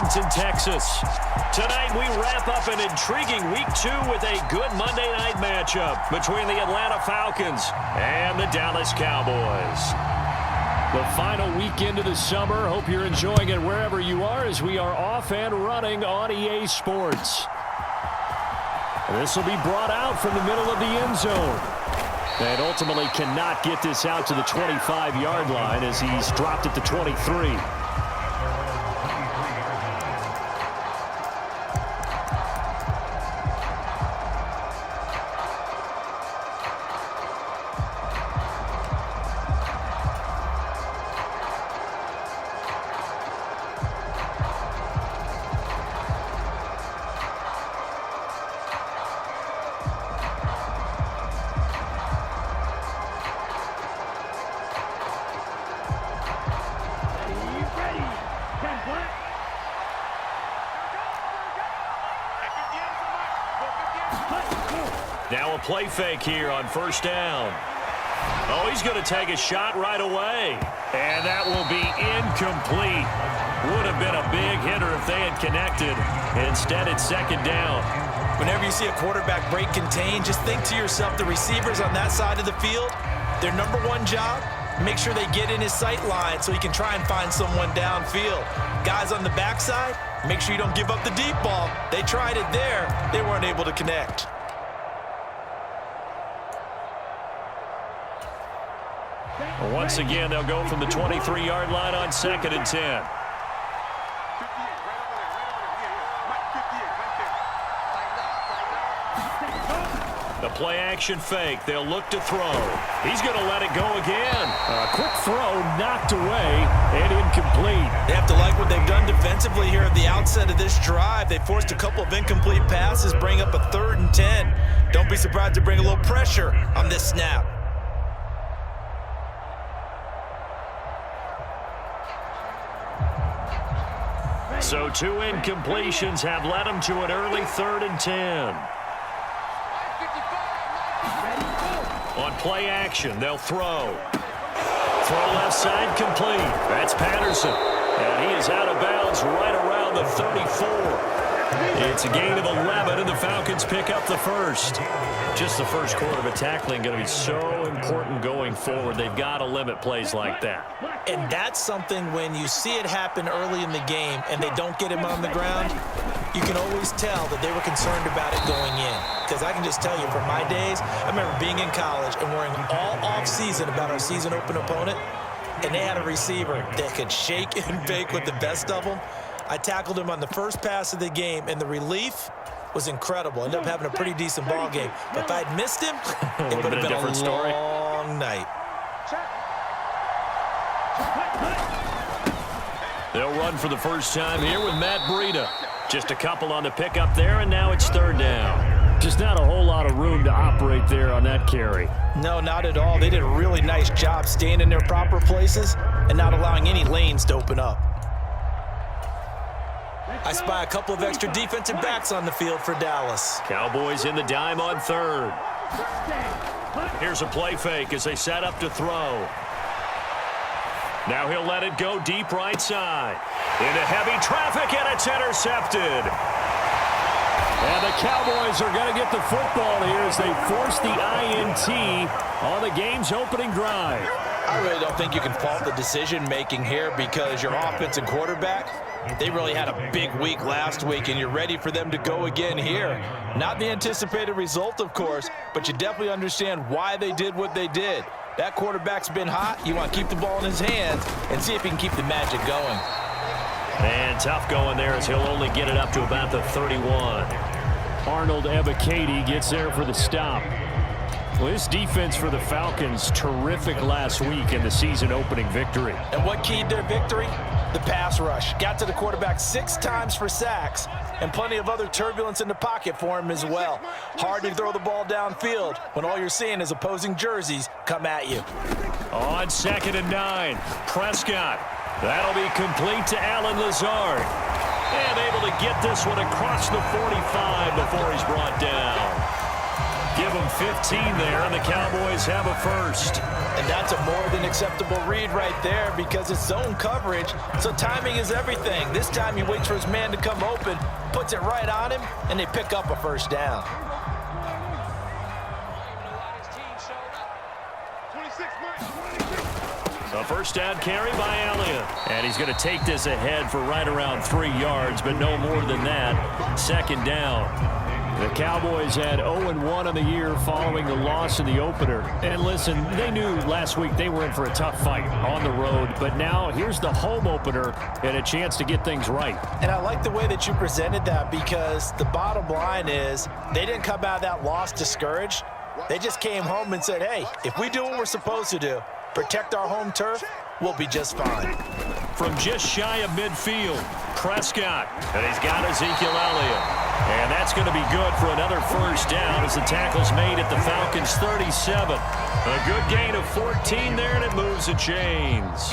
Arlington, Texas. Tonight we wrap up an intriguing Week 2 with a good Monday night matchup between the Atlanta Falcons and the Dallas Cowboys. The final weekend of the summer. Hope you're enjoying it wherever you are as we are off and running on EA Sports. This will be brought out from the middle of the end zone. And ultimately cannot get this out to the 25-yard line as he's dropped it to 23. Now a play fake here on first down. Oh, he's going to take a shot right away. And that will be incomplete. Would have been a big hitter if they had connected. Instead, it's second down. Whenever you see a quarterback break contain, just think to yourself, the receivers on that side of the field, their number one job, make sure they get in his sight line so he can try and find someone downfield. Guys on the backside, make sure you don't give up the deep ball. They tried it there. They weren't able to connect. Once again, they'll go from the 23-yard line on 2nd and 10. The play-action fake. They'll look to throw. He's going to let it go again. A quick throw knocked away and incomplete. They have to like what they've done defensively here at the outset of this drive. They forced a couple of incomplete passes, bring up a 3rd and 10. Don't be surprised to bring a little pressure on this snap. So 2 incompletions have led them to an early 3rd and 10. On play action, they'll throw. Throw left side complete. That's Patterson. And he is out of bounds right around the 34. It's a gain of 11, and the Falcons pick up the first. Just the first quarter of a tackling going to be so important going forward. They've got to limit plays like that. And that's something when you see it happen early in the game and they don't get him on the ground, you can always tell that they were concerned about it going in. Because I can just tell you, from my days, I remember being in college and worrying all off-season about our season-open opponent, and they had a receiver that could shake and bake with the best of them. I tackled him on the first pass of the game, and the relief was incredible. Ended up having a pretty decent ball game. But if I'd missed him, it would have been a different story. Long night. They'll run for the first time here with Matt Breida. Just a couple on the pickup there, and now it's 3rd down. Just not a whole lot of room to operate there on that carry. No, not at all. They did a really nice job staying in their proper places and not allowing any lanes to open up. I spy a couple of extra defensive backs on the field for Dallas. Cowboys in the dime on 3rd. Here's a play fake as they set up to throw. Now he'll let it go deep right side. Into heavy traffic, and it's intercepted. And the Cowboys are going to get the football here as they force the INT on the game's opening drive. I really don't think you can fault the decision-making here because your offense and quarterback, they really had a big week last week, and you're ready for them to go again here. Not the anticipated result, of course, but you definitely understand why they did what they did. That quarterback's been hot. You want to keep the ball in his hands and see if he can keep the magic going. And tough going there as he'll only get it up to about the 31. Arnold Ebiketie gets there for the stop. Well, this defense for the Falcons, terrific last week in the season-opening victory. And what keyed their victory? The pass rush. Got to the quarterback 6 times for sacks, and plenty of other turbulence in the pocket for him as well. Hard to throw the ball downfield when all you're seeing is opposing jerseys come at you. On 2nd and 9, Prescott. That'll be complete to Allen Lazard. And able to get this one across the 45 before he's brought down. Give them 15 there, and the Cowboys have a first. And that's a more than acceptable read right there because it's zone coverage, so timing is everything. This time he waits for his man to come open, puts it right on him, and they pick up a first down. A first down carry by Elliott. And he's going to take this ahead for right around 3 yards, but no more than that. Second down. The Cowboys had 0-1 on the year following the loss in the opener. And listen, they knew last week they were in for a tough fight on the road. But now here's the home opener and a chance to get things right. And I like the way that you presented that because the bottom line is they didn't come out of that loss discouraged. They just came home and said, hey, if we do what we're supposed to do, protect our home turf, we'll be just fine. From just shy of midfield, Prescott. And he's got Ezekiel Elliott. And that's going to be good for another first down as the tackle's made at the Falcons' 37. A good gain of 14 there, and it moves the chains.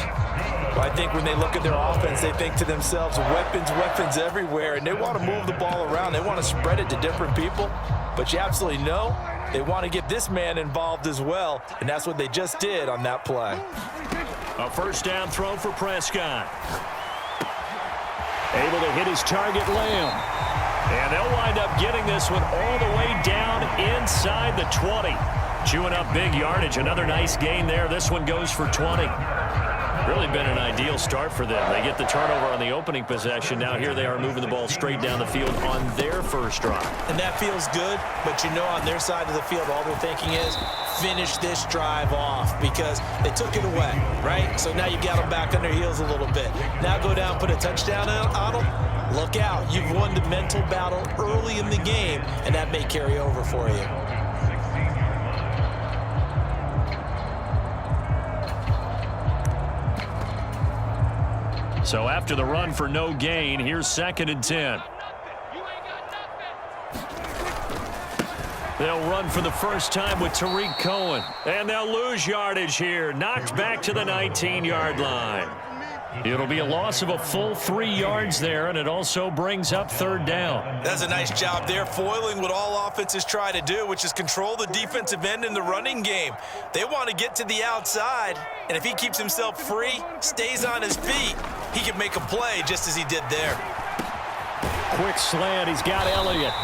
Well, I think when they look at their offense, they think to themselves, weapons, weapons everywhere, and they want to move the ball around. They want to spread it to different people, but you absolutely know they want to get this man involved as well, and that's what they just did on that play. A first down throw for Prescott. Able to hit his target, Lamb. And they'll wind up getting this one all the way down inside the 20. Chewing up big yardage. Another nice gain there. This one goes for 20. Really been an ideal start for them. They get the turnover on the opening possession. Now here they are moving the ball straight down the field on their first drive. And that feels good, but you know on their side of the field, all they're thinking is finish this drive off because they took it away, right? So now you got them back on their heels a little bit. Now go down, put a touchdown on them. Look out. You've won the mental battle early in the game, and that may carry over for you. So after the run for no gain, here's 2nd and 10. They'll run for the first time with Tariq Cohen. And they'll lose yardage here. Knocked back to the 19-yard line. It'll be a loss of a full 3 yards there, and it also brings up 3rd down. That's a nice job there, foiling what all offenses try to do, which is control the defensive end in the running game. They want to get to the outside, and if he keeps himself free, stays on his feet, he can make a play just as he did there. Quick slant. He's got Elliott.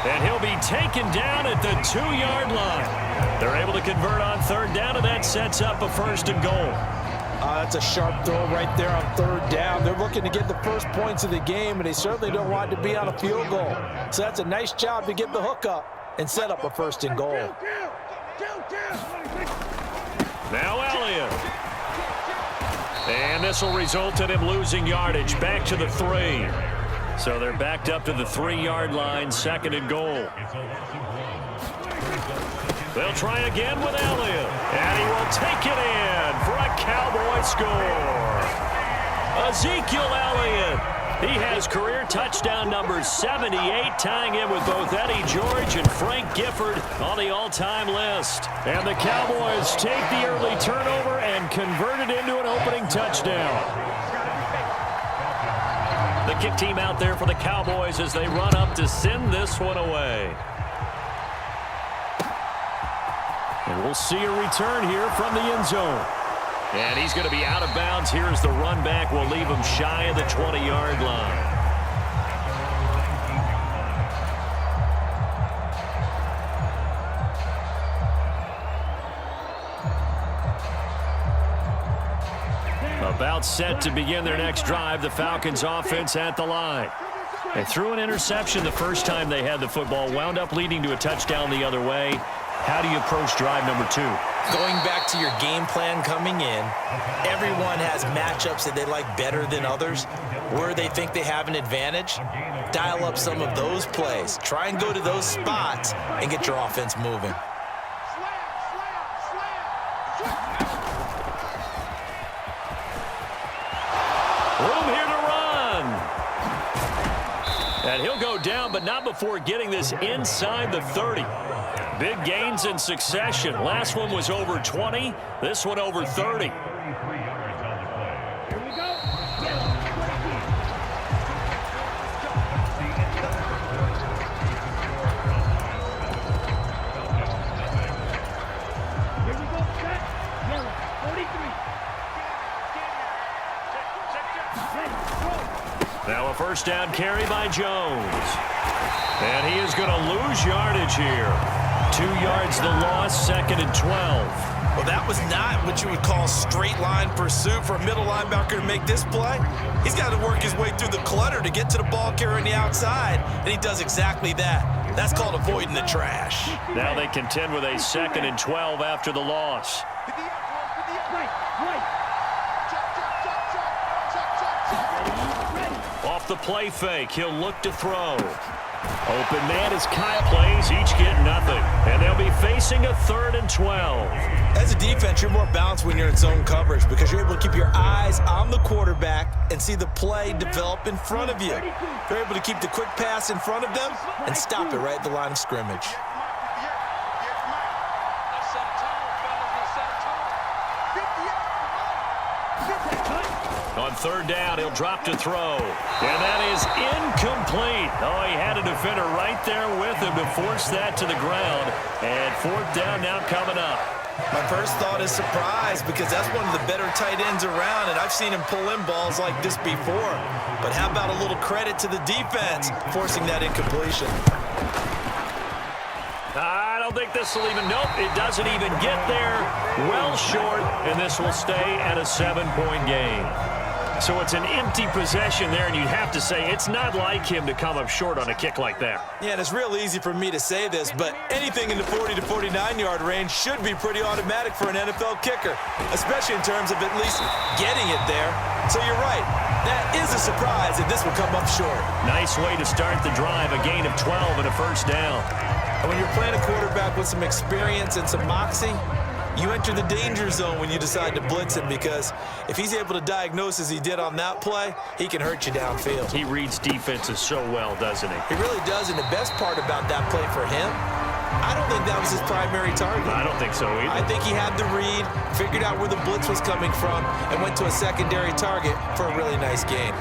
And he'll be taken down at the 2-yard line. They're able to convert on 3rd down, and that sets up a 1st and goal. That's a sharp throw right there on 3rd down. They're looking to get the first points of the game, and they certainly don't want to be on a field goal. So that's a nice job to get the hook up and set up a 1st and goal. Now Elliott. And this will result in him losing yardage back to the 3. So they're backed up to the 3-yard line, 2nd and goal. They'll try again with Elliott. And he will take it in for a Cowboy score. Ezekiel Elliott. He has career touchdown number 78, tying in with both Eddie George and Frank Gifford on the all-time list. And the Cowboys take the early turnover and convert it into an opening touchdown. The kick team out there for the Cowboys as they run up to send this one away. And we'll see a return here from the end zone. And he's going to be out of bounds. Here's the run back. We'll leave him shy of the 20-yard line. About set to begin their next drive. The Falcons offense at the line. They threw an interception the first time they had the football. Wound up leading to a touchdown the other way. How do you approach drive number 2? Going back to your game plan coming in, everyone has matchups that they like better than others. Where they think they have an advantage, dial up some of those plays. Try and go to those spots and get your offense moving. Room here to run. And he'll go down, but not before getting this inside the 30. Big gains in succession. Last one was over 20. This one over 30. Here we go. first down carry by Jones. And he is going to lose yardage here. 2 yards the loss, 2nd and 12. Well, that was not what you would call straight line pursuit for a middle linebacker to make this play. He's got to work his way through the clutter to get to the ball carrier on the outside, and he does exactly that. That's called avoiding the trash. Now they contend with a 2nd and 12 after the loss. Off the play fake, he'll look to throw. Open man as Kyle plays, each get nothing. And they'll be facing a 3rd and 12. As a defense, you're more balanced when you're in zone coverage because you're able to keep your eyes on the quarterback and see the play develop in front of you. You're able to keep the quick pass in front of them and stop it right at the line of scrimmage. On 3rd down, he'll drop to throw. And that is incomplete. Oh, he had a defender right there with him to force that to the ground. And 4th down now coming up. My first thought is surprise because that's one of the better tight ends around, and I've seen him pull in balls like this before. But how about a little credit to the defense forcing that incompletion? I don't think this will even, nope, it doesn't even get there. Well short, and this will stay at a 7-point game. So it's an empty possession there, and you'd have to say it's not like him to come up short on a kick like that. Yeah, and it's real easy for me to say this, but anything in the 40 to 49-yard range should be pretty automatic for an NFL kicker, especially in terms of at least getting it there. So you're right. That is a surprise that this will come up short. Nice way to start the drive, a gain of 12 and a 1st down. And when you're playing a quarterback with some experience and some moxie, you enter the danger zone when you decide to blitz him because if he's able to diagnose as he did on that play, he can hurt you downfield. He reads defenses so well, doesn't he? He really does, and the best part about that play for him, I don't think that was his primary target. I don't think so either. I think he had the read, figured out where the blitz was coming from, and went to a secondary target for a really nice gain.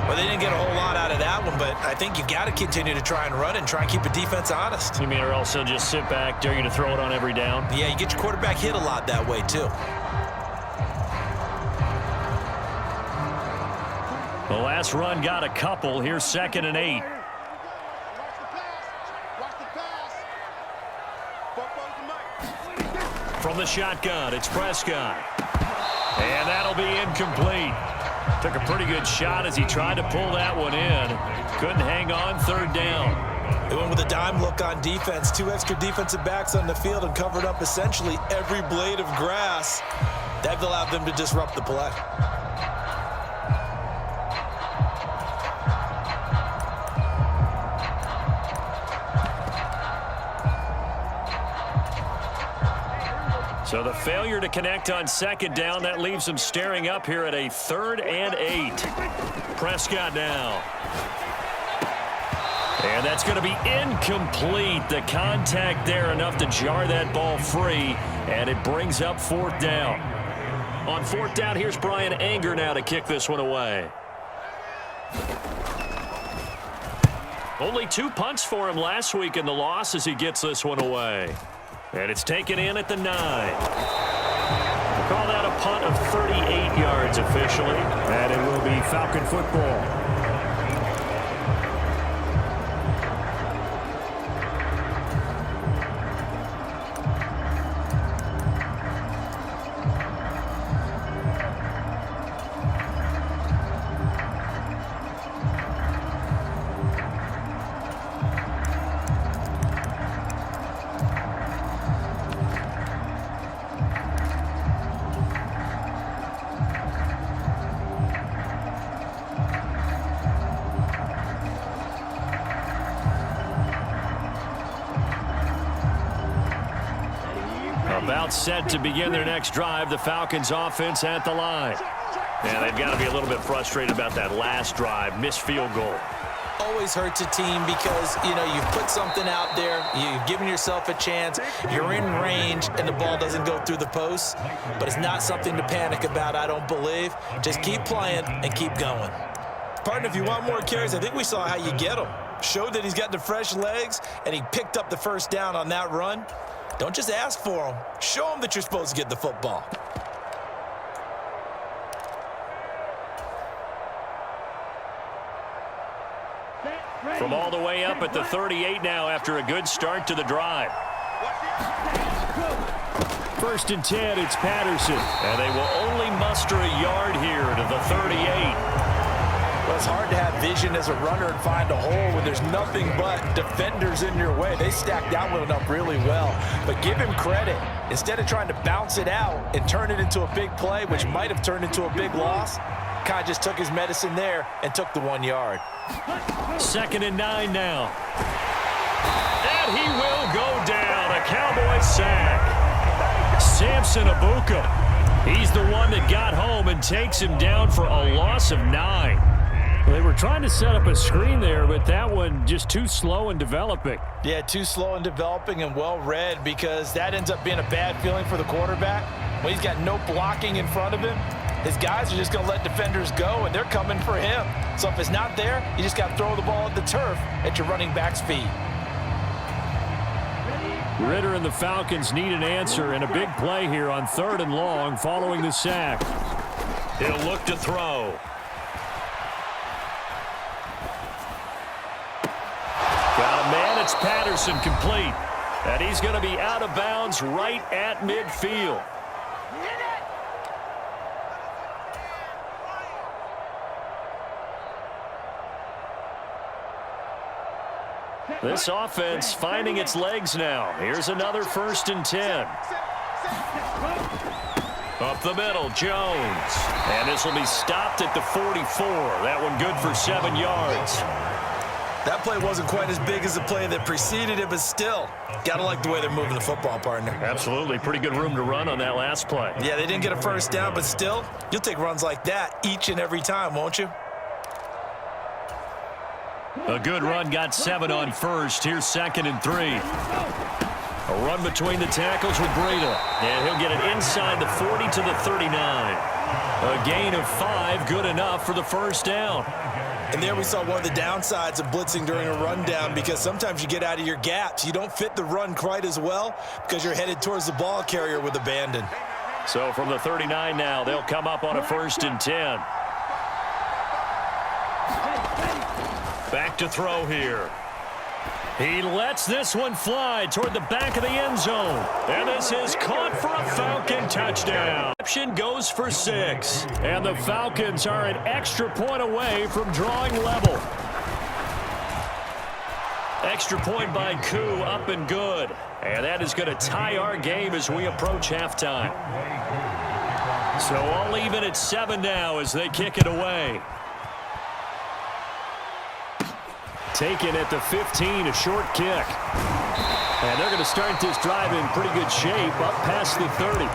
Well, they didn't get a whole lot out of that one, but I think you got to continue to try and run and try and keep a defense honest. You mean or else he'll just sit back, dare you to throw it on every down? Yeah, you get your quarterback hit a lot that way, too. The last run got a couple. Here's 2nd and 8. From the shotgun, it's Prescott. And that'll be incomplete. Took a pretty good shot as he tried to pull that one in. Couldn't hang on, 3rd down. They went with a dime look on defense. 2 extra defensive backs on the field and covered up essentially every blade of grass. That allowed them to disrupt the play. So the failure to connect on 2nd down, that leaves them staring up here at a 3rd and 8. Prescott now. And that's going to be incomplete. The contact there enough to jar that ball free, and it brings up 4th down. On 4th down, here's Brian Anger now to kick this one away. Only 2 punts for him last week in the loss as he gets this one away. And it's taken in at the 9. We'll call that a punt of 38 yards officially. And it will be Falcon football. About set to begin their next drive, the Falcons offense at the line. And they've got to be a little bit frustrated about that last drive, missed field goal. Always hurts a team because, you know, you've put something out there, you've given yourself a chance, you're in range, and the ball doesn't go through the post. But it's not something to panic about, I don't believe. Just keep playing and keep going. Partner, if you want more carries, I think we saw how you get them. Showed that he's got the fresh legs, and he picked up the 1st down on that run. Don't just ask for them. Show them that you're supposed to get the football. From all the way up at the 38 now after a good start to the drive. 1st and 10, it's Patterson. And they will only muster a yard here to the 38. Well, it's hard to have vision as a runner and find a hole when there's nothing but defenders in your way. They stacked that one up really well. But give him credit. Instead of trying to bounce it out and turn it into a big play, which might have turned into a big loss, kind of just took his medicine there and took the 1 yard. 2nd and 9 now. And he will go down. A Cowboys sack. Samson Abuka. He's the one that got home and takes him down for a loss of 9. They were trying to set up a screen there, but that one just too slow in developing. Yeah, too slow in developing and well read, because that ends up being a bad feeling for the quarterback. When he's got no blocking in front of him, his guys are just going to let defenders go, and they're coming for him. So if it's not there, you just got to throw the ball at the turf at your running back's feet. Ritter and the Falcons need an answer, and a big play here on 3rd and long following the sack. He'll look to throw. Got a man, it's Patterson, complete. And he's going to be out of bounds right at midfield. This offense finding its legs now. Here's another 1st and 10. Up the middle, Jones. And this will be stopped at the 44. That one good for 7 yards. That play wasn't quite as big as the play that preceded it, but still, got to like the way they're moving the football, partner. Absolutely. Pretty good room to run on that last play. Yeah, they didn't get a 1st down, but still, you'll take runs like that each and every time, won't you? A good run, got 7 on 1st. Here's 2nd and 3. A run between the tackles with Breida. And he'll get it inside the 40 to the 39. A gain of 5, good enough for the 1st down. And there we saw one of the downsides of blitzing during a rundown, because sometimes you get out of your gaps. You don't fit the run quite as well because you're headed towards the ball carrier with abandon. So from the 39 now, they'll come up on a 1st and 10. Back to throw here. He lets this one fly toward the back of the end zone. And this is caught for a Falcon touchdown. Reception goes for 6. And the Falcons are an extra point away from drawing level. Extra point by Koo, up and good. And that is going to tie our game as we approach halftime. So all even at 7 now as they kick it away. Taken at the 15, a short kick. And they're going to start this drive in pretty good shape, up past the 30.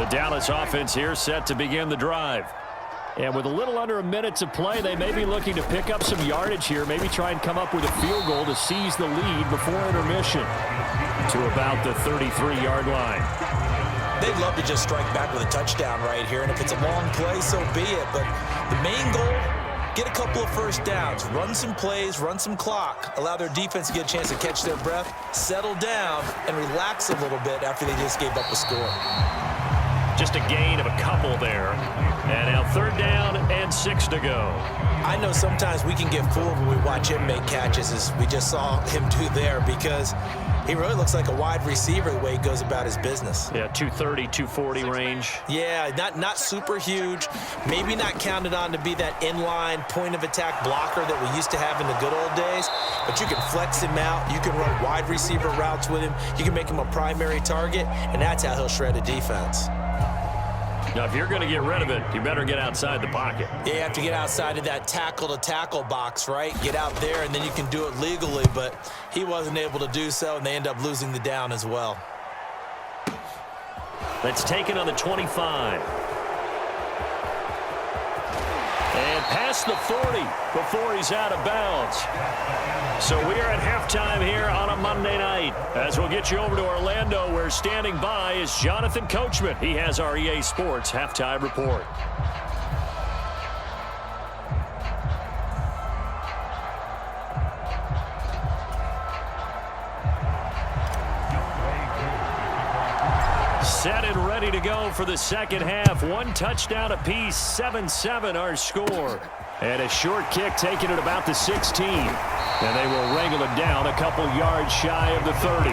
The Dallas offense here set to begin the drive. And with a little under a minute to play, they may be looking to pick up some yardage here, maybe try and come up with a field goal to seize the lead before intermission to about the 33-yard line. They'd love to just strike back with a touchdown right here, and if it's a long play, so be it. But the main goal, get a couple of 1st downs, run some plays, run some clock, allow their defense to get a chance to catch their breath, settle down, and relax a little bit after they just gave up a score. Just a gain of a couple there. And now 3rd down and 6 to go. I know sometimes we can get fooled when we watch him make catches, as we just saw him do there, because he really looks like a wide receiver the way he goes about his business. Yeah, 230, 240 range. Yeah, not super huge. Maybe not counted on to be that inline point-of-attack blocker that we used to have in the good old days, but you can flex him out. You can run wide receiver routes with him. You can make him a primary target, and that's how he'll shred a defense. Now, if you're going to get rid of it, you better get outside the pocket. Yeah, you have to get outside of that tackle-to-tackle box, right? Get out there, and then you can do it legally, but he wasn't able to do so, and they end up losing the down as well. That's taken on the 25. And past the 40 before he's out of bounds. So we are at halftime here on a Monday night. As we'll get you over to Orlando, where standing by is Jonathan Coachman. He has our EA Sports halftime report. Set and ready to go for the second half. One touchdown apiece, 7-7 our score. And a short kick taken at about the 16. And they will wrangle it down a couple yards shy of the 30.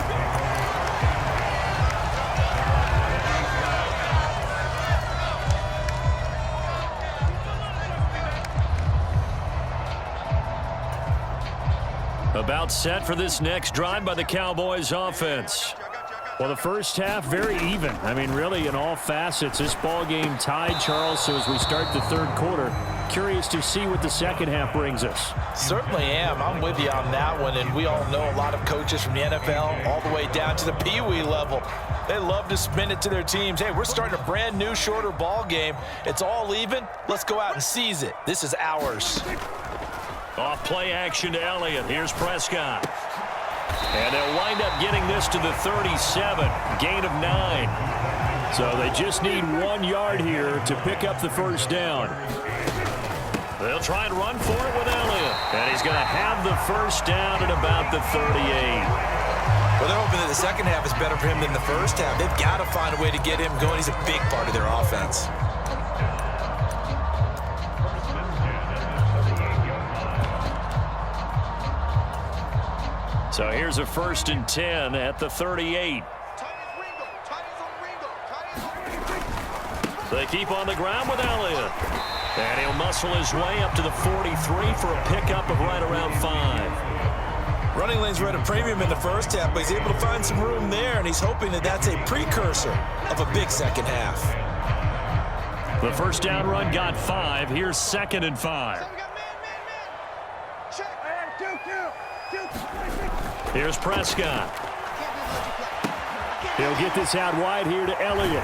About set for this next drive by the Cowboys offense. Well, the first half, very even. I mean, really, in all facets, this ball game tied, Charles. So as we start the third quarter, curious to see what the second half brings us. Certainly am. I'm with you on that one. And we all know a lot of coaches from the NFL all the way down to the Pee Wee level. They love to spin it to their teams. Hey, we're starting a brand new, shorter ball game. It's all even. Let's go out and seize it. This is ours. Off play action to Elliott. Here's Prescott. And they'll wind up getting this to the 37. Gain of 9. So they just need 1 yard here to pick up the first down. They'll try and run for it with Elliott. And he's going to have the first down at about the 38. Well, they're hoping that the second half is better for him than the first half. They've got to find a way to get him going. He's a big part of their offense. So here's a 1st and 10 at the 38. They keep on the ground with Elliott. And he'll muscle his way up to the 43 for a pickup of right around 5. Running lanes were at a premium in the first half, but he's able to find some room there, and he's hoping that that's a precursor of a big second half. The first down run got 5. Here's 2nd and 5. Here's Prescott. He'll get this out wide here to Elliott.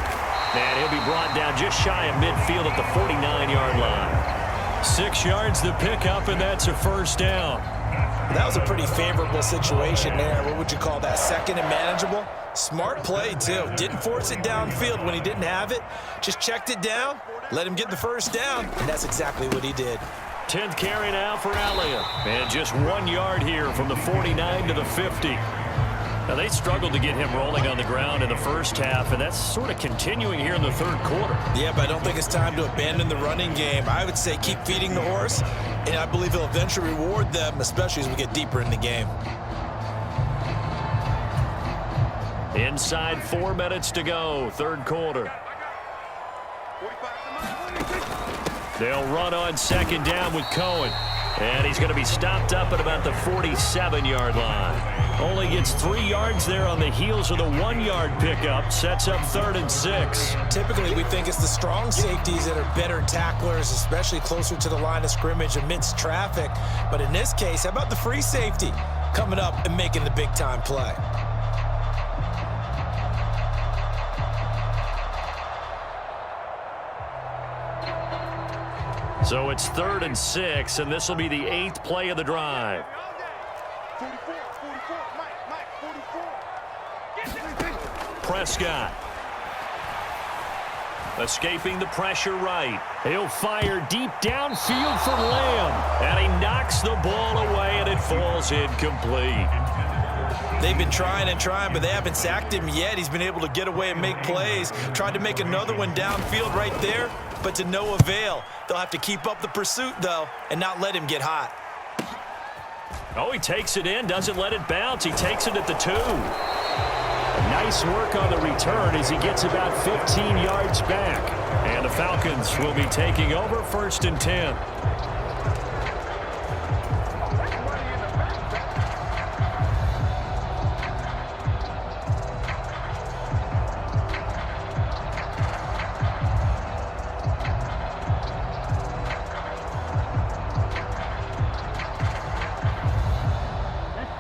And he'll be brought down just shy of midfield at the 49-yard line. 6 yards the pickup, and that's a first down. That was a pretty favorable situation there. What would you call that? Second and manageable? Smart play, too. Didn't force it downfield when he didn't have it. Just checked it down, let him get the first down, and that's exactly what he did. 10th carry now for Elliott. And just 1 yard here from the 49 to the 50. Now, they struggled to get him rolling on the ground in the first half, and that's sort of continuing here in the third quarter. Yeah, but I don't think it's time to abandon the running game. I would say keep feeding the horse, and I believe he'll eventually reward them, especially as we get deeper in the game. Inside 4 minutes to go, third quarter. They'll run on second down with Cohen. And he's going to be stopped up at about the 47-yard line. Only gets 3 yards there on the heels of the 1-yard pickup. Sets up 3rd and 6. Typically, we think it's the strong safeties that are better tacklers, especially closer to the line of scrimmage amidst traffic. But in this case, how about the free safety coming up and making the big-time play? So it's 3rd and 6, and this will be the 8th play of the drive. Prescott. Escaping the pressure right. He'll fire deep downfield for Lamb. And he knocks the ball away, and it falls incomplete. They've been trying and trying, but they haven't sacked him yet. He's been able to get away and make plays. Tried to make another one downfield right there, but to no avail. They'll have to keep up the pursuit, though, and not let him get hot. Oh, he takes it in, doesn't let it bounce. He takes it at the 2. Nice work on the return as he gets about 15 yards back. And the Falcons will be taking over 1st and 10.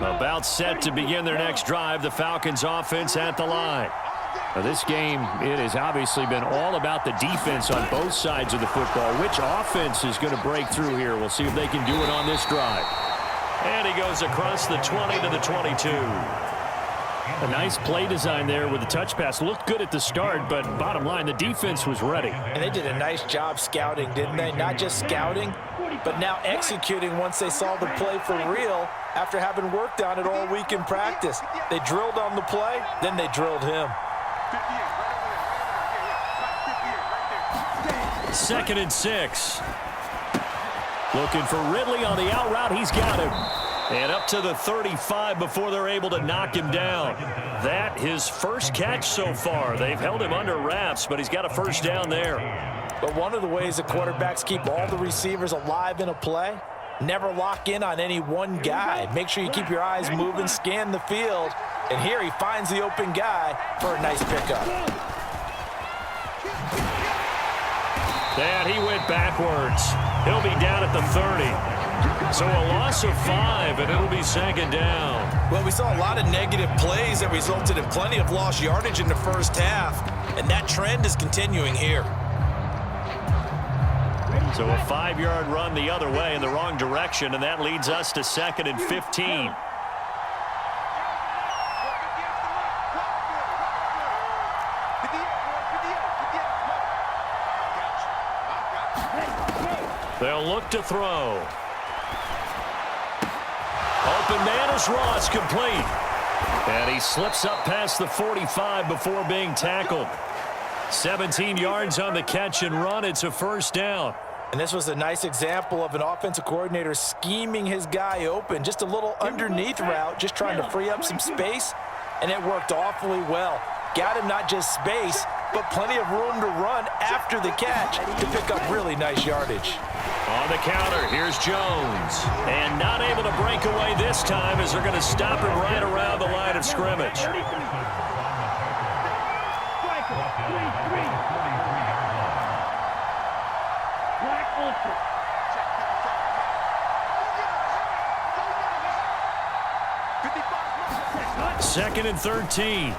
About set to begin their next drive, the Falcons offense at the line. Now this game, it has obviously been all about the defense on both sides of the football. Which offense is going to break through here? We'll see if they can do it on this drive. And he goes across the 20 to the 22. A nice play design there with the touch pass. Looked good at the start, but bottom line, the defense was ready. And they did a nice job scouting, didn't they? Not just scouting, but now executing once they saw the play for real after having worked on it all week in practice. They drilled on the play, then they drilled him. 2nd and 6. Looking for Ridley on the out route. He's got him. And up to the 35 before they're able to knock him down. That his first catch so far. They've held him under wraps, but he's got a first down there. But one of the ways the quarterbacks keep all the receivers alive in a play, never lock in on any one guy. Make sure you keep your eyes moving, scan the field. And here he finds the open guy for a nice pickup. And he went backwards. He'll be down at the 30. So a loss of 5, and it'll be 2nd down. Well, we saw a lot of negative plays that resulted in plenty of lost yardage in the first half, and that trend is continuing here. So a 5-yard run the other way in the wrong direction, and that leads us to 2nd and 15. They'll look to throw. Open man is Ross, complete. And he slips up past the 45 before being tackled. 17 yards on the catch and run. It's a first down. And this was a nice example of an offensive coordinator scheming his guy open. Just a little underneath route, just trying to free up some space, and it worked awfully well. Got him not just space, but plenty of room to run after the catch to pick up really nice yardage. On the counter, here's Jones. And not able to break away this time as they're going to stop him right around the line of scrimmage. Second and 13.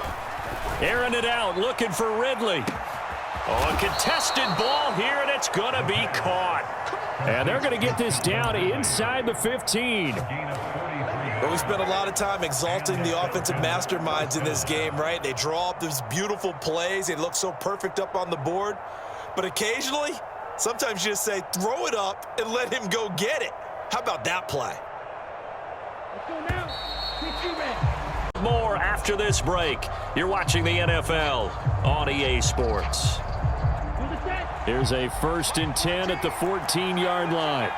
Airing it out, looking for Ridley. Oh, a contested ball here, and it's going to be caught. And they're going to get this down inside the 15. Well, we spent a lot of time exalting the offensive masterminds in this game, right? They draw up these beautiful plays. They look so perfect up on the board. But occasionally, sometimes you just say, throw it up and let him go get it. How about that play? Let's go now. More after this break. You're watching the NFL on EA Sports. Here's a 1st and 10 at the 14-yard line.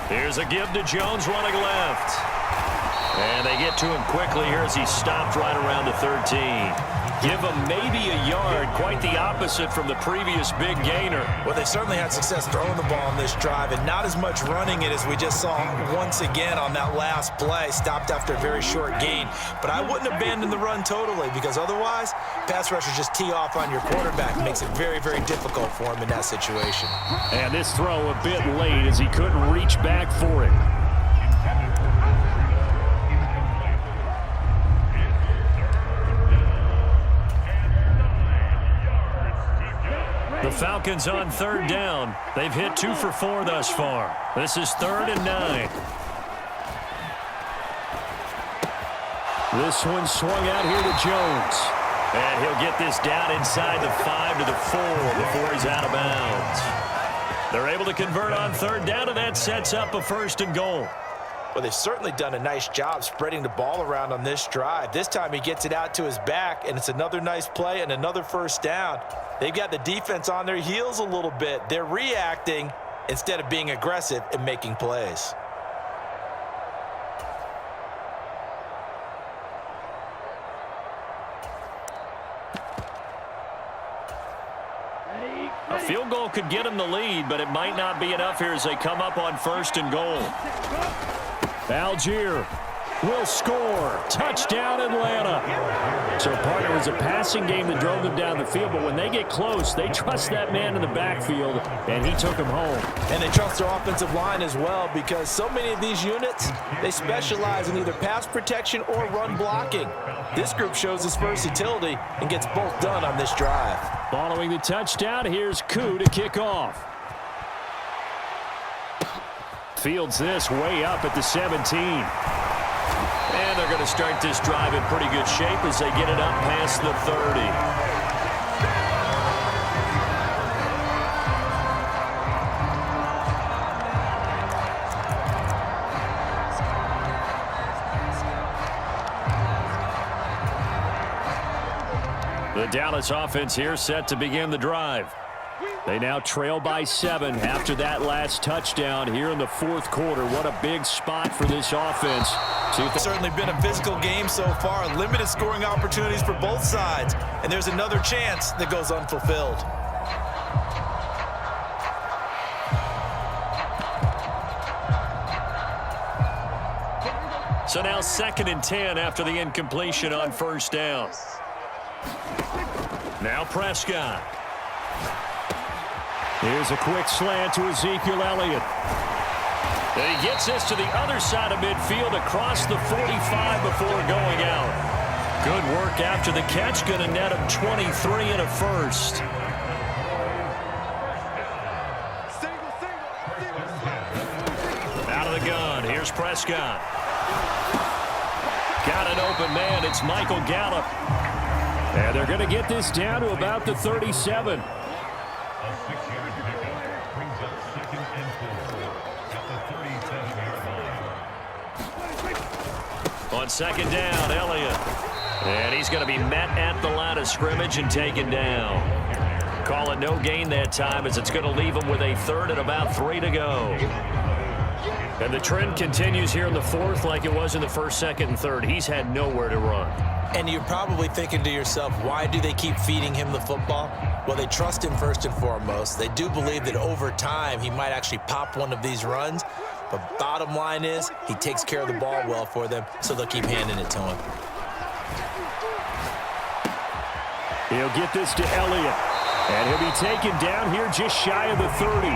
Here's a give to Jones running left. And they get to him quickly here as he stopped right around the 13. Give him maybe a yard, quite the opposite from the previous big gainer. Well, they certainly had success throwing the ball on this drive, and not as much running it as we just saw once again on that last play. Stopped after a very short gain. But I wouldn't abandon the run totally, because otherwise, pass rushers just tee off on your quarterback. It makes it very, very difficult for him in that situation. And this throw a bit late as he couldn't reach back for it. The Falcons on 3rd down. They've hit 2 for 4 thus far. This is 3rd and 9. This one swung out here to Jones. And he'll get this down inside the 5 to the 4 before he's out of bounds. They're able to convert on 3rd down, and that sets up a 1st and goal. Well, they've certainly done a nice job spreading the ball around on this drive. This time he gets it out to his back, and it's another nice play and another 1st down. They've got the defense on their heels a little bit. They're reacting instead of being aggressive and making plays. A field goal could get them the lead, but it might not be enough here as they come up on 1st and goal. Algier will score. Touchdown, Atlanta. So, partner, it was a passing game that drove them down the field, but when they get close, they trust that man in the backfield, and he took them home. And they trust their offensive line as well, because so many of these units, they specialize in either pass protection or run blocking. This group shows its versatility and gets both done on this drive. Following the touchdown, here's Koo to kick off. Fields this way up at the 17. And they're going to start this drive in pretty good shape as they get it up past the 30. The Dallas offense here set to begin the drive. They now trail by 7 after that last touchdown here in the fourth quarter. What a big spot for this offense. It's certainly been a physical game so far. Limited scoring opportunities for both sides. And there's another chance that goes unfulfilled. So now 2nd and 10 after the incompletion on first down. Now Prescott. Here's a quick slant to Ezekiel Elliott. And he gets this to the other side of midfield across the 45 before going out. Good work after the catch. Going to net him 23 and a first. Out of the gun. Here's Prescott. Got an open man. It's Michael Gallup. And they're going to get this down to about the 37. On 2nd down, Elliott. And he's going to be met at the line of scrimmage and taken down. Call it no gain that time as it's going to leave him with a 3rd and about 3 to go. And the trend continues here in the 4th like it was in the 1st, 2nd, and 3rd. He's had nowhere to run. And you're probably thinking to yourself, why do they keep feeding him the football? Well, they trust him first and foremost. They do believe that over time he might actually pop one of these runs. But bottom line is, he takes care of the ball well for them, so they'll keep handing it to him. He'll get this to Elliott. And he'll be taken down here just shy of the 30.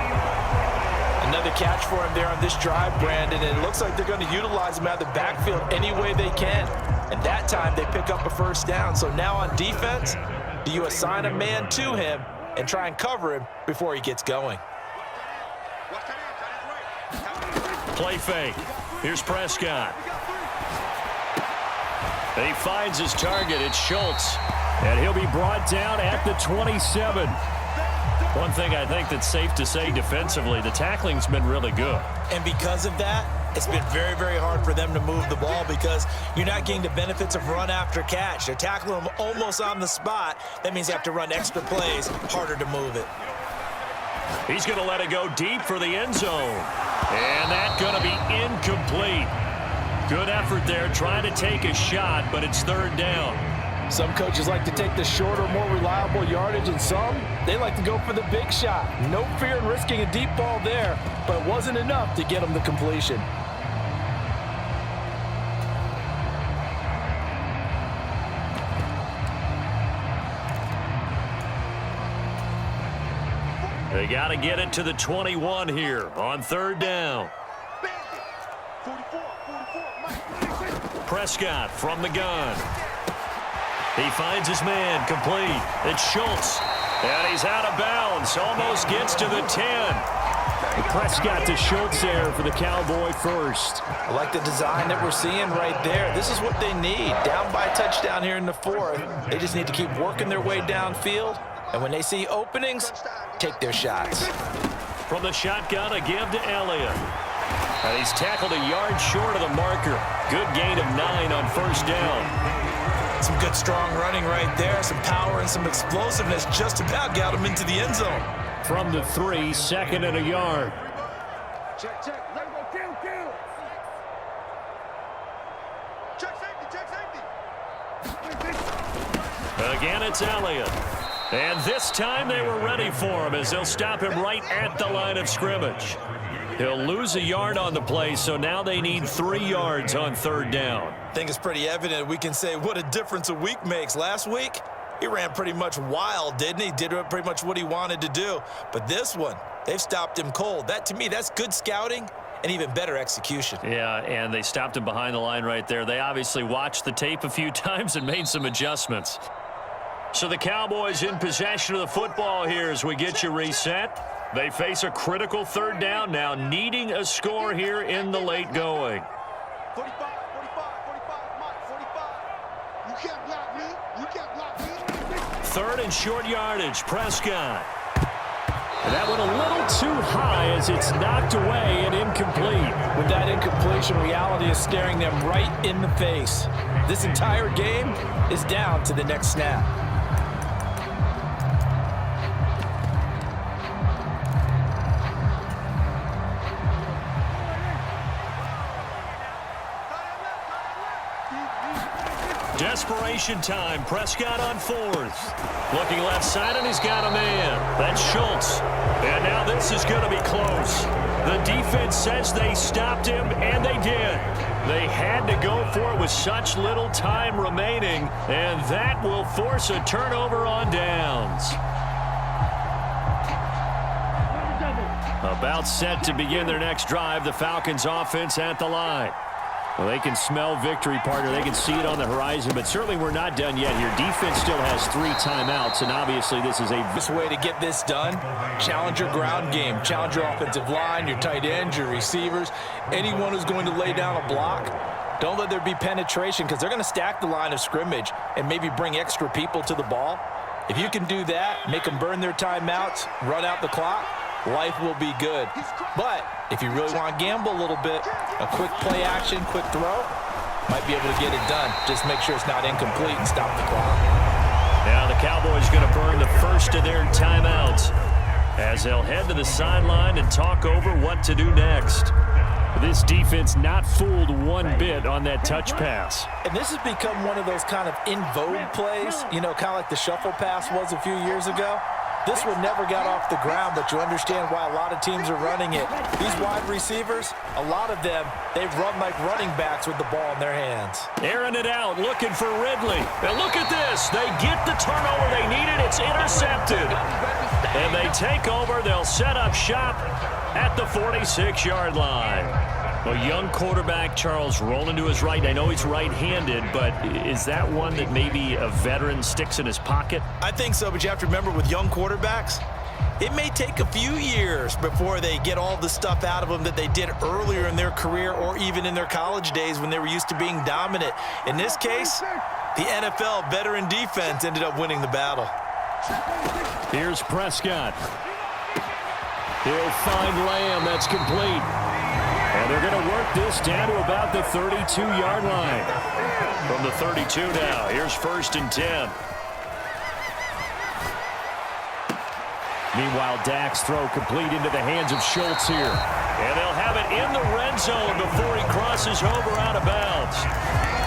Another catch for him there on this drive, Brandon, and it looks like they're going to utilize him out of the backfield any way they can. And that time they pick up a first down. So now on defense, do you assign a man to him and try and cover him before he gets going? Play fake. Here's Prescott. And he finds his target. It's Schultz. And he'll be brought down at the 27. One thing I think that's safe to say defensively, the tackling's been really good. And because of that, it's been very, very hard for them to move the ball because you're not getting the benefits of run after catch. They're tackling them almost on the spot. That means they have to run extra plays, harder to move it. He's going to let it go deep for the end zone. And that's going to be incomplete. Good effort there, trying to take a shot, but it's 3rd down. Some coaches like to take the shorter, more reliable yardage, and some, they like to go for the big shot. No fear in risking a deep ball there, but it wasn't enough to get them the completion. They got to get it to the 21 here on 3rd down. Prescott from the gun. He finds his man, complete. It's Schultz, and he's out of bounds. Almost gets to the 10. Prescott to Schultz there for the Cowboy first. I like the design that we're seeing right there. This is what they need. Down by a touchdown here in the 4th. They just need to keep working their way downfield. And when they see openings, take their shots. From the shotgun, a give to Elliott. And he's tackled a yard short of the marker. Good gain of 9 on first down. Some good strong running right there. Some power and some explosiveness just about got him into the end zone. From the 3, 2nd and a yard. Check. Let him go. Kill. Check safety. Again, it's Elliott. And this time they were ready for him as they'll stop him right at the line of scrimmage. He'll lose a yard on the play, so now they need 3 yards on 3rd down. I think it's pretty evident. We can say what a difference a week makes. Last week, he ran pretty much wild, didn't he? Did pretty much what he wanted to do. But this one, they've stopped him cold. That, to me, that's good scouting and even better execution. Yeah, and they stopped him behind the line right there. They obviously watched the tape a few times and made some adjustments. So the Cowboys in possession of the football here as we get you reset. They face a critical 3rd down now, needing a score here in the late going. 45. You can't block me. 3rd and short yardage, Prescott. And that went a little too high as it's knocked away and incomplete. With that incompletion, reality is staring them right in the face. This entire game is down to the next snap. desperation time. Prescott on fourth. Looking left side, and he's got a man. That's Schultz. And now this is going to be close. The defense says they stopped him, and they did. They had to go for it with such little time remaining, and that will force a turnover on downs. About set to begin their next drive, the Falcons offense at the line. Well, they can smell victory, partner. They can see it on the horizon, but certainly we're not done yet here. Defense still has 3 timeouts, and obviously this is a best way to get this done. Challenge your ground game. Challenge your offensive line, your tight ends, your receivers, anyone who's going to lay down a block. Don't let there be penetration because they're going to stack the line of scrimmage and maybe bring extra people to the ball. If you can do that, make them burn their timeouts, run out the clock, life will be good. But if you really want to gamble a little bit, a quick play action, quick throw, might be able to get it done. Just make sure it's not incomplete and stop the clock. Now the Cowboys going to burn the first of their timeouts as they'll head to the sideline and talk over what to do next. This defense not fooled one bit on that touch pass. And this has become one of those kind of in vogue plays, you know, kind of like the shuffle pass was a few years ago. This one never got off the ground, but you understand why a lot of teams are running it. These wide receivers, a lot of them, they run like running backs with the ball in their hands. Airing it out, looking for Ridley. And look at this. They get the turnover they needed. It's intercepted. And they take over. They'll set up shop at the 46-yard line. A young quarterback, Charles, rolling to his right. I know he's right-handed, but is that one that maybe a veteran sticks in his pocket? I think so, but you have to remember with young quarterbacks, it may take a few years before they get all the stuff out of them that they did earlier in their career or even in their college days when they were used to being dominant. In this case, the NFL veteran defense ended up winning the battle. Here's Prescott. He'll find Lamb. That's complete. And they're going to work this down to about the 32-yard line. From the 32 now, here's 1st and 10. Meanwhile, Dak's throw complete into the hands of Schultz here. And they'll have it in the red zone before he crosses over out of bounds.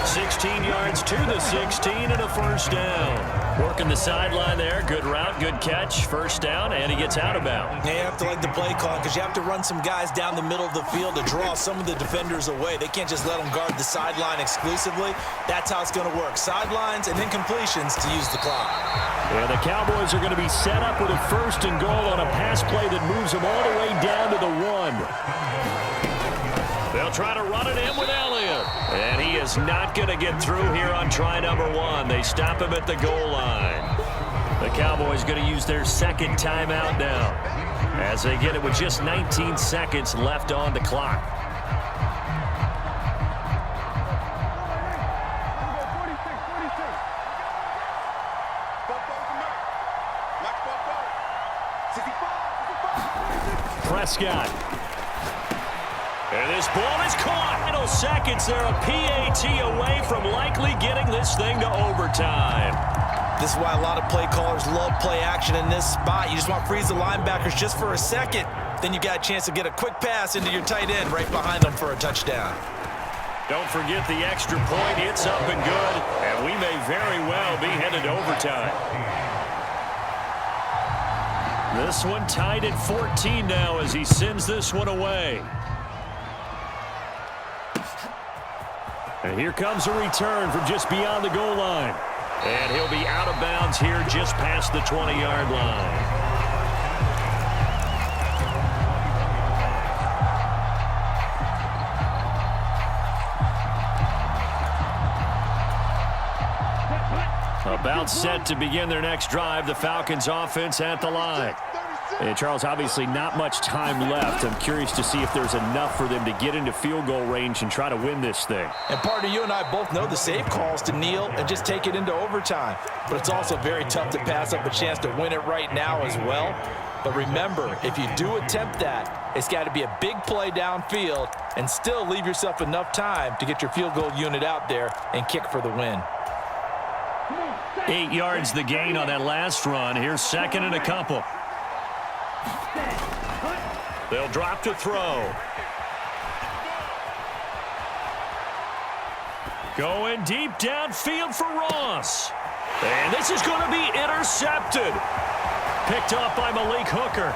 16 yards to the 16 and a first down. Working the sideline there. Good route, good catch. First down, and he gets out of bounds. You have to like the play call because you have to run some guys down the middle of the field to draw some of the defenders away. They can't just let them guard the sideline exclusively. That's how it's going to work. Sidelines and then completions to use the clock. And the Cowboys are going to be set up with a 1st and goal on a pass play that moves them all the way down to the 1. They'll try to run it in with Elliott. And he is not going to get through here on try number 1. They stop him at the goal line. The Cowboys going to use their 2nd timeout now as they get it with just 19 seconds left on the clock. Prescott. And this ball is caught. Final seconds. They're a PAT away from likely getting this thing to overtime. This is why a lot of play callers love play action in this spot. You just want to freeze the linebackers just for a second. Then you got a chance to get a quick pass into your tight end right behind them for a touchdown. Don't forget the extra point. It's up and good. And we may very well be headed to overtime. This one tied at 14 now as he sends this one away. And here comes a return from just beyond the goal line. And he'll be out of bounds here just past the 20-yard line. About set to begin their next drive, the Falcons offense at the line. And Charles, obviously not much time left. I'm curious to see if there's enough for them to get into field goal range and try to win this thing. And partner, you and I both know the safe calls to kneel and just take it into overtime. But it's also very tough to pass up a chance to win it right now as well. But remember, if you do attempt that, it's got to be a big play downfield and still leave yourself enough time to get your field goal unit out there and kick for the win. 8 yards the gain on that last run. Here's 2nd and a couple. They'll drop to throw. Going deep downfield for Ross. And this is going to be intercepted. Picked off by Malik Hooker.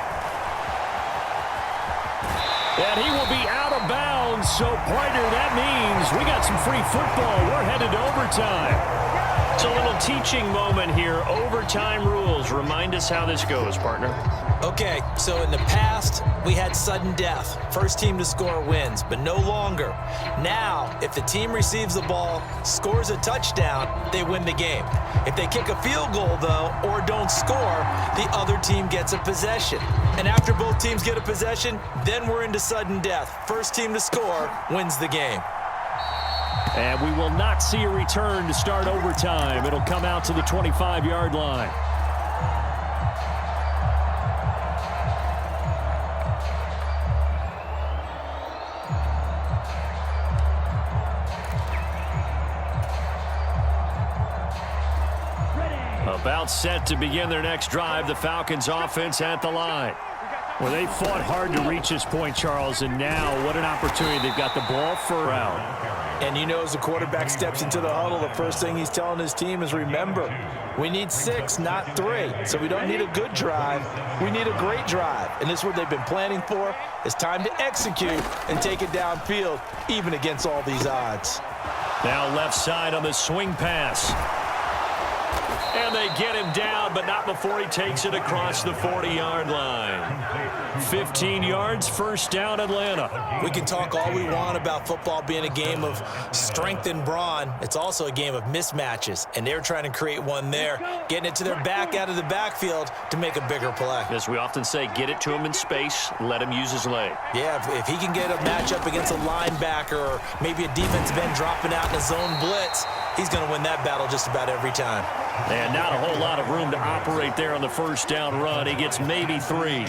And he will be out of bounds. So, partner, that means we got some free football. We're headed to overtime. It's a little teaching moment here. Overtime rules. Remind us how this goes, partner. Okay, so in the past, we had sudden death. First team to score wins, but no longer. Now, if the team receives the ball, scores a touchdown, they win the game. If they kick a field goal, though, or don't score, the other team gets a possession. And after both teams get a possession, then we're into sudden death. First team to score wins the game. And we will not see a return to start overtime. It'll come out to the 25-yard line. About set to begin their next drive, the Falcons offense at the line. Well, they fought hard to reach this point, Charles, and now what an opportunity. They've got the ball for a round. And you know, as the quarterback steps into the huddle, the first thing he's telling his team is, remember, we need 6, not 3. So we don't need a good drive. We need a great drive. And this is what they've been planning for. It's time to execute and take it downfield, even against all these odds. Now left side on the swing pass. And they get him down, but not before he takes it across the 40-yard line. 15 yards, first down, Atlanta. We can talk all we want about football being a game of strength and brawn. It's also a game of mismatches, and they're trying to create one there, getting it to their back out of the backfield to make a bigger play. As we often say, get it to him in space, let him use his leg. Yeah, if he can get a matchup against a linebacker or maybe a defensive end dropping out in a zone blitz, he's going to win that battle just about every time. And not a whole lot of room to operate there on the first down run. He gets maybe 3.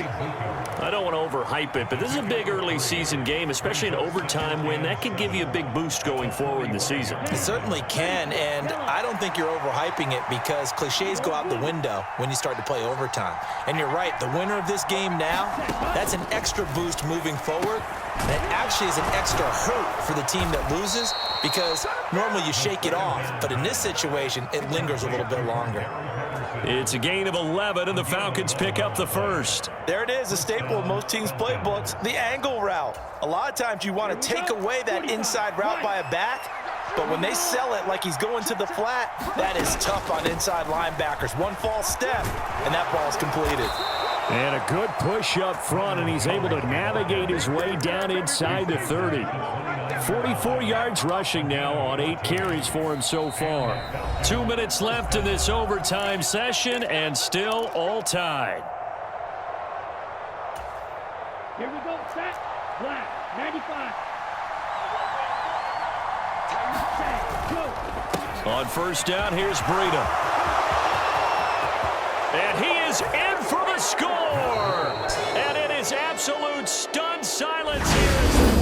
I don't want to overhype it, but this is a big early season game, especially an overtime win. That could give you a big boost going forward in the season. It certainly can, and I don't think you're overhyping it because cliches go out the window when you start to play overtime. And you're right, the winner of this game now, that's an extra boost moving forward. And it actually is an extra hurt for the team that loses because normally you shake it off, but in this situation, it lingers a little bit longer. It's a gain of 11, and the Falcons pick up the first. There it is, a staple of most teams' playbooks, the angle route. A lot of times you want to take away that inside route by a back, but when they sell it like he's going to the flat, that is tough on inside linebackers. One false step, and that ball is completed. And a good push up front, and he's able to navigate his way down inside the 30. 44 yards rushing now on 8 carries for him so far. 2 minutes left in this overtime session, and still all tied. Here we go, set, black, 95. Set, go. On first down, here's Breida. And he is in for the score. And it is absolute stunned silence here.